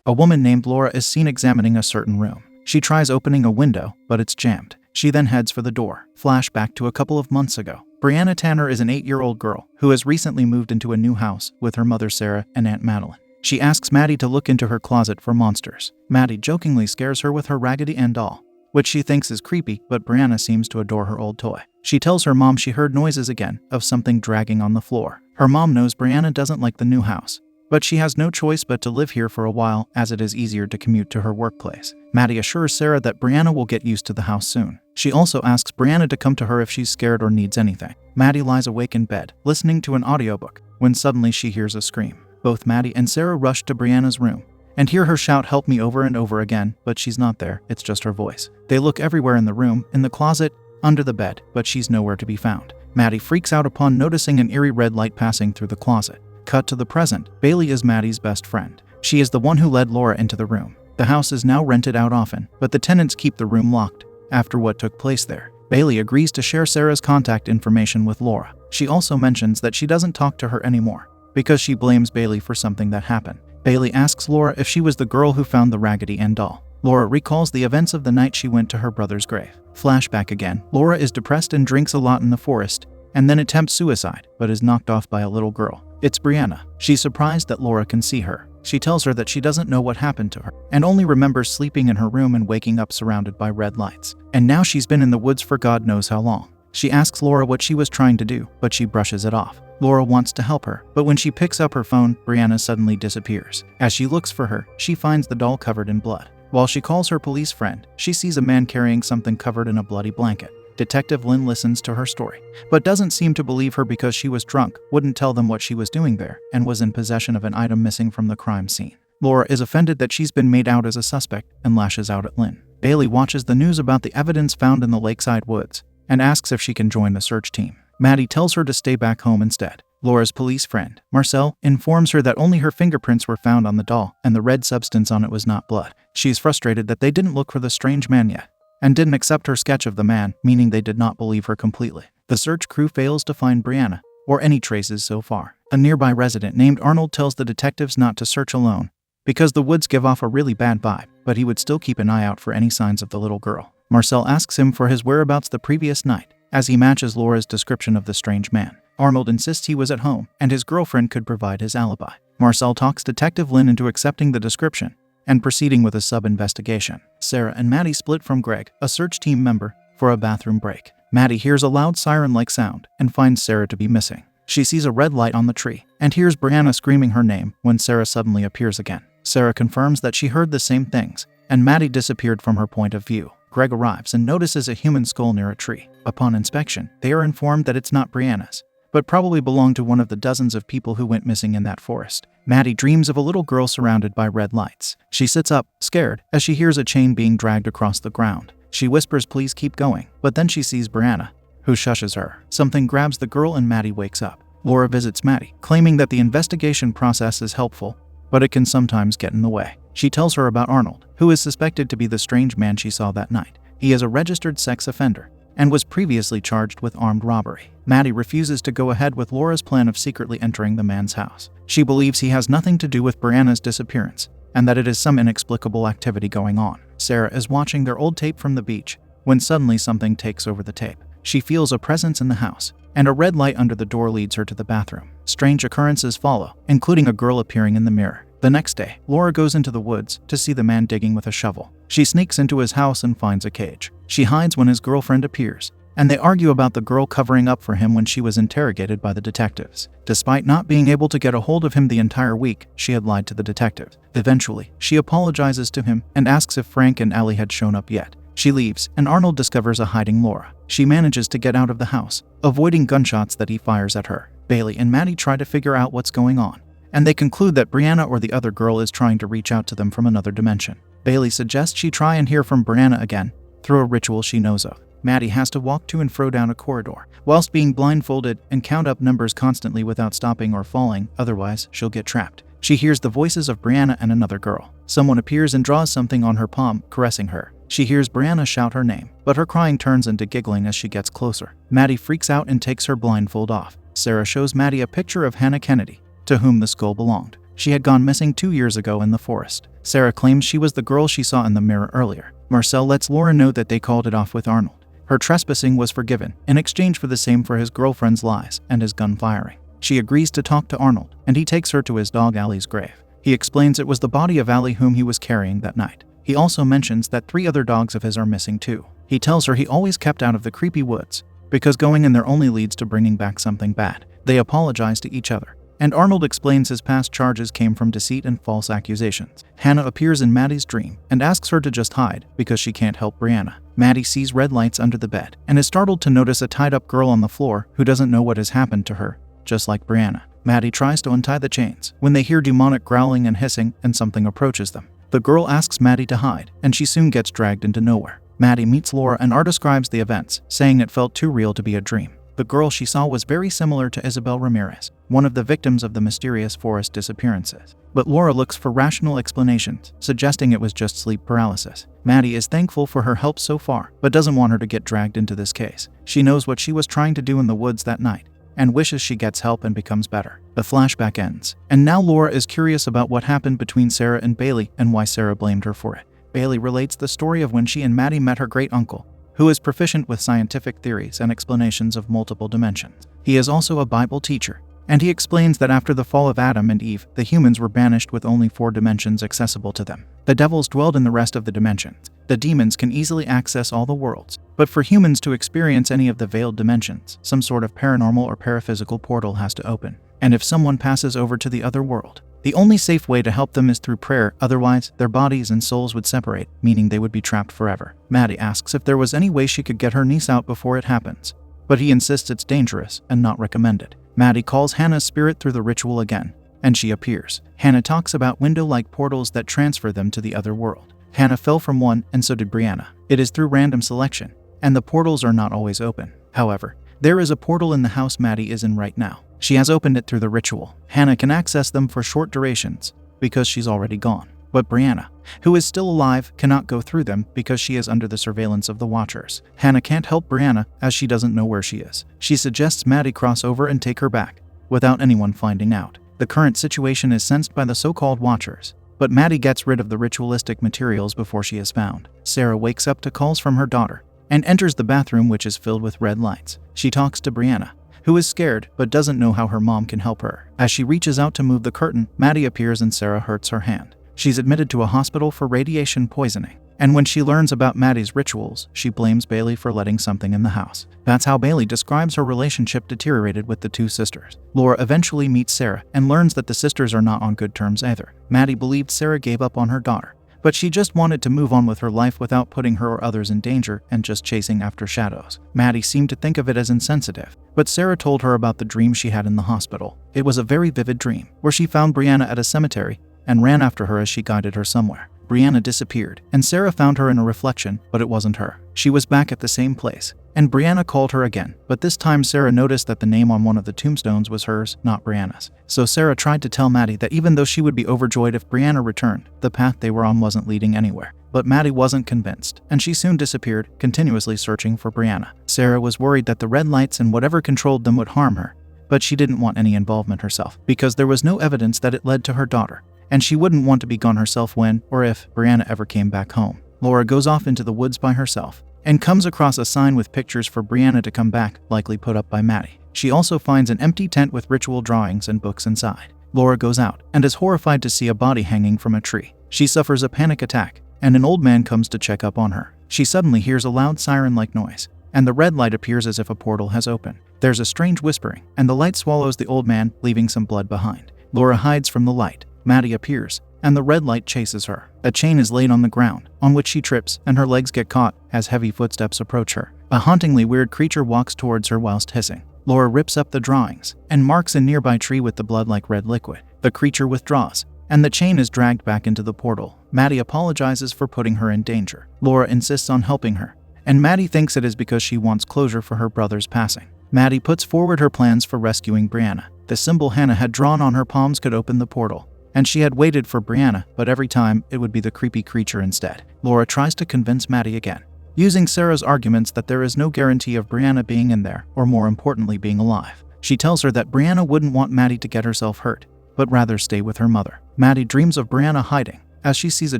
A woman named Laura is seen examining a certain room. She tries opening a window, but it's jammed. She then heads for the door. Flashback to a couple of months ago. Brianna Tanner is an 8-year-old girl who has recently moved into a new house with her mother Sarah and Aunt Madeline. She asks Maddie to look into her closet for monsters. Maddie jokingly scares her with her Raggedy Ann doll, which she thinks is creepy, but Brianna seems to adore her old toy. She tells her mom she heard noises again of something dragging on the floor. Her mom knows Brianna doesn't like the new house, but she has no choice but to live here for a while as it is easier to commute to her workplace. Maddie assures Sarah that Brianna will get used to the house soon. She also asks Brianna to come to her if she's scared or needs anything. Maddie lies awake in bed, listening to an audiobook, when suddenly she hears a scream. Both Maddie and Sarah rush to Brianna's room and hear her shout "help me" over and over again, but she's not there, it's just her voice. They look everywhere in the room, in the closet, under the bed, but she's nowhere to be found. Maddie freaks out upon noticing an eerie red light passing through the closet. Cut to the present. Bailey is Maddie's best friend. She is the one who led Laura into the room. The house is now rented out often, but the tenants keep the room locked after what took place there. Bailey agrees to share Sarah's contact information with Laura. She also mentions that she doesn't talk to her anymore because she blames Bailey for something that happened. Bailey asks Laura if she was the girl who found the Raggedy Ann doll. Laura recalls the events of the night she went to her brother's grave. Flashback again. Laura is depressed and drinks a lot in the forest, and then attempts suicide, but is knocked off by a little girl. It's Brianna. She's surprised that Laura can see her. She tells her that she doesn't know what happened to her, and only remembers sleeping in her room and waking up surrounded by red lights. And now she's been in the woods for God knows how long. She asks Laura what she was trying to do, but she brushes it off. Laura wants to help her, but when she picks up her phone, Brianna suddenly disappears. As she looks for her, she finds the doll covered in blood. While she calls her police friend, she sees a man carrying something covered in a bloody blanket. Detective Lynn listens to her story, but doesn't seem to believe her because she was drunk, wouldn't tell them what she was doing there, and was in possession of an item missing from the crime scene. Laura is offended that she's been made out as a suspect and lashes out at Lynn. Bailey watches the news about the evidence found in the lakeside woods and asks if she can join the search team. Maddie tells her to stay back home instead. Laura's police friend, Marcel, informs her that only her fingerprints were found on the doll and the red substance on it was not blood. She's frustrated that they didn't look for the strange man yet and didn't accept her sketch of the man, meaning they did not believe her completely. The search crew fails to find Brianna or any traces so far. A nearby resident named Arnold tells the detectives not to search alone because the woods give off a really bad vibe, but he would still keep an eye out for any signs of the little girl. Marcel asks him for his whereabouts the previous night, as he matches Laura's description of the strange man. Arnold insists he was at home, and his girlfriend could provide his alibi. Marcel talks Detective Lynn into accepting the description and proceeding with a sub-investigation. Sarah and Maddie split from Greg, a search team member, for a bathroom break. Maddie hears a loud siren-like sound and finds Sarah to be missing. She sees a red light on the tree and hears Brianna screaming her name when Sarah suddenly appears again. Sarah confirms that she heard the same things, and Maddie disappeared from her point of view. Greg arrives and notices a human skull near a tree. Upon inspection, they are informed that it's not Brianna's, but probably belonged to one of the dozens of people who went missing in that forest. Maddie dreams of a little girl surrounded by red lights. She sits up, scared, as she hears a chain being dragged across the ground. She whispers, "Please keep going," but then she sees Brianna, who shushes her. Something grabs the girl and Maddie wakes up. Laura visits Maddie, claiming that the investigation process is helpful, but it can sometimes get in the way. She tells her about Arnold, who is suspected to be the strange man she saw that night. He is a registered sex offender and was previously charged with armed robbery. Maddie refuses to go ahead with Laura's plan of secretly entering the man's house. She believes he has nothing to do with Brianna's disappearance and that it is some inexplicable activity going on. Sarah is watching their old tape from the beach when suddenly something takes over the tape. She feels a presence in the house, and a red light under the door leads her to the bathroom. Strange occurrences follow, including a girl appearing in the mirror. The next day, Laura goes into the woods to see the man digging with a shovel. She sneaks into his house and finds a cage. She hides when his girlfriend appears, and they argue about the girl covering up for him when she was interrogated by the detectives. Despite not being able to get a hold of him the entire week, she had lied to the detectives. Eventually, she apologizes to him and asks if Frank and Allie had shown up yet. She leaves, and Arnold discovers a hiding Laura. She manages to get out of the house, avoiding gunshots that he fires at her. Bailey and Maddie try to figure out what's going on, and they conclude that Brianna or the other girl is trying to reach out to them from another dimension. Bailey suggests she try and hear from Brianna again through a ritual she knows of. Maddie has to walk to and fro down a corridor, whilst being blindfolded, and count up numbers constantly without stopping or falling, otherwise she'll get trapped. She hears the voices of Brianna and another girl. Someone appears and draws something on her palm, caressing her. She hears Brianna shout her name, but her crying turns into giggling as she gets closer. Maddie freaks out and takes her blindfold off. Sarah shows Maddie a picture of Hannah Kennedy, to whom the skull belonged. She had gone missing 2 years ago in the forest. Sarah claims she was the girl she saw in the mirror earlier. Marcel lets Laura know that they called it off with Arnold. Her trespassing was forgiven, in exchange for the same for his girlfriend's lies and his gun firing. She agrees to talk to Arnold, and he takes her to his dog Allie's grave. He explains it was the body of Allie whom he was carrying that night. He also mentions that 3 other dogs of his are missing too. He tells her he always kept out of the creepy woods, because going in there only leads to bringing back something bad. They apologize to each other, and Arnold explains his past charges came from deceit and false accusations. Hannah appears in Maddie's dream and asks her to just hide because she can't help Brianna. Maddie sees red lights under the bed and is startled to notice a tied-up girl on the floor who doesn't know what has happened to her, just like Brianna. Maddie tries to untie the chains when they hear demonic growling and hissing and something approaches them. The girl asks Maddie to hide, and she soon gets dragged into nowhere. Maddie meets Laura and describes the events, saying it felt too real to be a dream. The girl she saw was very similar to Isabel Ramirez, one of the victims of the mysterious forest disappearances. But Laura looks for rational explanations, suggesting it was just sleep paralysis. Maddie is thankful for her help so far, but doesn't want her to get dragged into this case. She knows what she was trying to do in the woods that night, and wishes she gets help and becomes better. The flashback ends, and now Laura is curious about what happened between Sarah and Bailey and why Sarah blamed her for it. Bailey relates the story of when she and Maddie met her great-uncle, who is proficient with scientific theories and explanations of multiple dimensions. He is also a Bible teacher, and he explains that after the fall of Adam and Eve, the humans were banished with only 4 dimensions accessible to them. The devils dwelled in the rest of the dimensions. The demons can easily access all the worlds, but for humans to experience any of the veiled dimensions, some sort of paranormal or paraphysical portal has to open. And if someone passes over to the other world, the only safe way to help them is through prayer, otherwise their bodies and souls would separate, meaning they would be trapped forever. Maddie asks if there was any way she could get her niece out before it happens, but he insists it's dangerous and not recommended. Maddie calls Hannah's spirit through the ritual again, and she appears. Hannah talks about window-like portals that transfer them to the other world. Hannah fell from one, and so did Brianna. It is through random selection, and the portals are not always open. However, there is a portal in the house Maddie is in right now. She has opened it through the ritual. Hannah can access them for short durations because she's already gone. But Brianna, who is still alive, cannot go through them because she is under the surveillance of the Watchers. Hannah can't help Brianna as she doesn't know where she is. She suggests Maddie cross over and take her back without anyone finding out. The current situation is sensed by the so-called Watchers, but Maddie gets rid of the ritualistic materials before she is found. Sarah wakes up to calls from her daughter and enters the bathroom, which is filled with red lights. She talks to Brianna, who is scared but doesn't know how her mom can help her. As she reaches out to move the curtain, Maddie appears and Sarah hurts her hand. She's admitted to a hospital for radiation poisoning, and when she learns about Maddie's rituals, she blames Bailey for letting something in the house. That's how Bailey describes her relationship deteriorated with the 2 sisters. Laura eventually meets Sarah and learns that the sisters are not on good terms either. Maddie believed Sarah gave up on her daughter, but she just wanted to move on with her life without putting her or others in danger and just chasing after shadows. Maddie seemed to think of it as insensitive, but Sarah told her about the dream she had in the hospital. It was a very vivid dream, where she found Brianna at a cemetery and ran after her as she guided her somewhere. Brianna disappeared, and Sarah found her in a reflection, but it wasn't her. She was back at the same place, and Brianna called her again, but this time Sarah noticed that the name on one of the tombstones was hers, not Brianna's. So Sarah tried to tell Maddie that even though she would be overjoyed if Brianna returned, the path they were on wasn't leading anywhere. But Maddie wasn't convinced, and she soon disappeared, continuously searching for Brianna. Sarah was worried that the red lights and whatever controlled them would harm her, but she didn't want any involvement herself, because there was no evidence that it led to her daughter, and she wouldn't want to be gone herself when, or if, Brianna ever came back home. Laura goes off into the woods by herself and comes across a sign with pictures for Brianna to come back, likely put up by Maddie. She also finds an empty tent with ritual drawings and books inside. Laura goes out and is horrified to see a body hanging from a tree. She suffers a panic attack, and an old man comes to check up on her. She suddenly hears a loud siren-like noise, and the red light appears as if a portal has opened. There's a strange whispering, and the light swallows the old man, leaving some blood behind. Laura hides from the light. Maddie appears, and the red light chases her. A chain is laid on the ground, on which she trips, and her legs get caught as heavy footsteps approach her. A hauntingly weird creature walks towards her whilst hissing. Laura rips up the drawings and marks a nearby tree with the blood-like red liquid. The creature withdraws, and the chain is dragged back into the portal. Maddie apologizes for putting her in danger. Laura insists on helping her, and Maddie thinks it is because she wants closure for her brother's passing. Maddie puts forward her plans for rescuing Brianna. The symbol Hannah had drawn on her palms could open the portal, and she had waited for Brianna, but every time it would be the creepy creature instead. Laura tries to convince Maddie again, using Sarah's arguments that there is no guarantee of Brianna being in there, or more importantly, being alive. She tells her that Brianna wouldn't want Maddie to get herself hurt, but rather stay with her mother. Maddie dreams of Brianna hiding as she sees a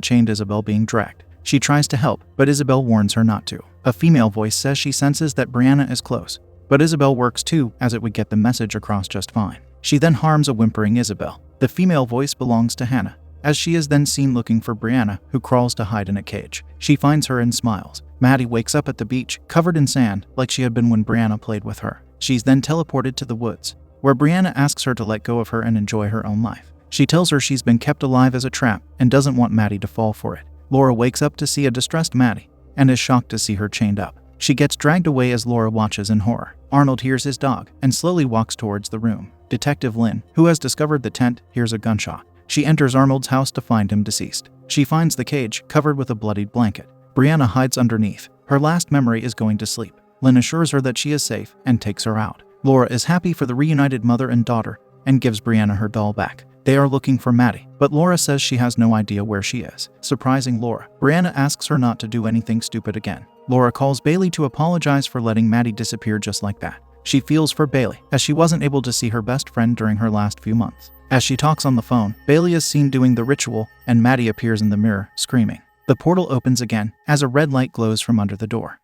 chained Isabel being dragged. She tries to help, but Isabel warns her not to. A female voice says she senses that Brianna is close, but Isabel works too, as it would get the message across just fine. She then harms a whimpering Isabel. The female voice belongs to Hannah, as she is then seen looking for Brianna, who crawls to hide in a cage. She finds her and smiles. Maddie wakes up at the beach, covered in sand, like she had been when Brianna played with her. She's then teleported to the woods, where Brianna asks her to let go of her and enjoy her own life. She tells her she's been kept alive as a trap and doesn't want Maddie to fall for it. Laura wakes up to see a distressed Maddie and is shocked to see her chained up. She gets dragged away as Laura watches in horror. Arnold hears his dog and slowly walks towards the room. Detective Lynn, who has discovered the tent, hears a gunshot. She enters Arnold's house to find him deceased. She finds the cage covered with a bloodied blanket. Brianna hides underneath. Her last memory is going to sleep. Lynn assures her that she is safe and takes her out. Laura is happy for the reunited mother and daughter and gives Brianna her doll back. They are looking for Maddie, but Laura says she has no idea where she is. Surprising Laura, Brianna asks her not to do anything stupid again. Laura calls Bailey to apologize for letting Maddie disappear just like that. She feels for Bailey, as she wasn't able to see her best friend during her last few months. As she talks on the phone, Bailey is seen doing the ritual, and Maddie appears in the mirror, screaming. The portal opens again, as a red light glows from under the door.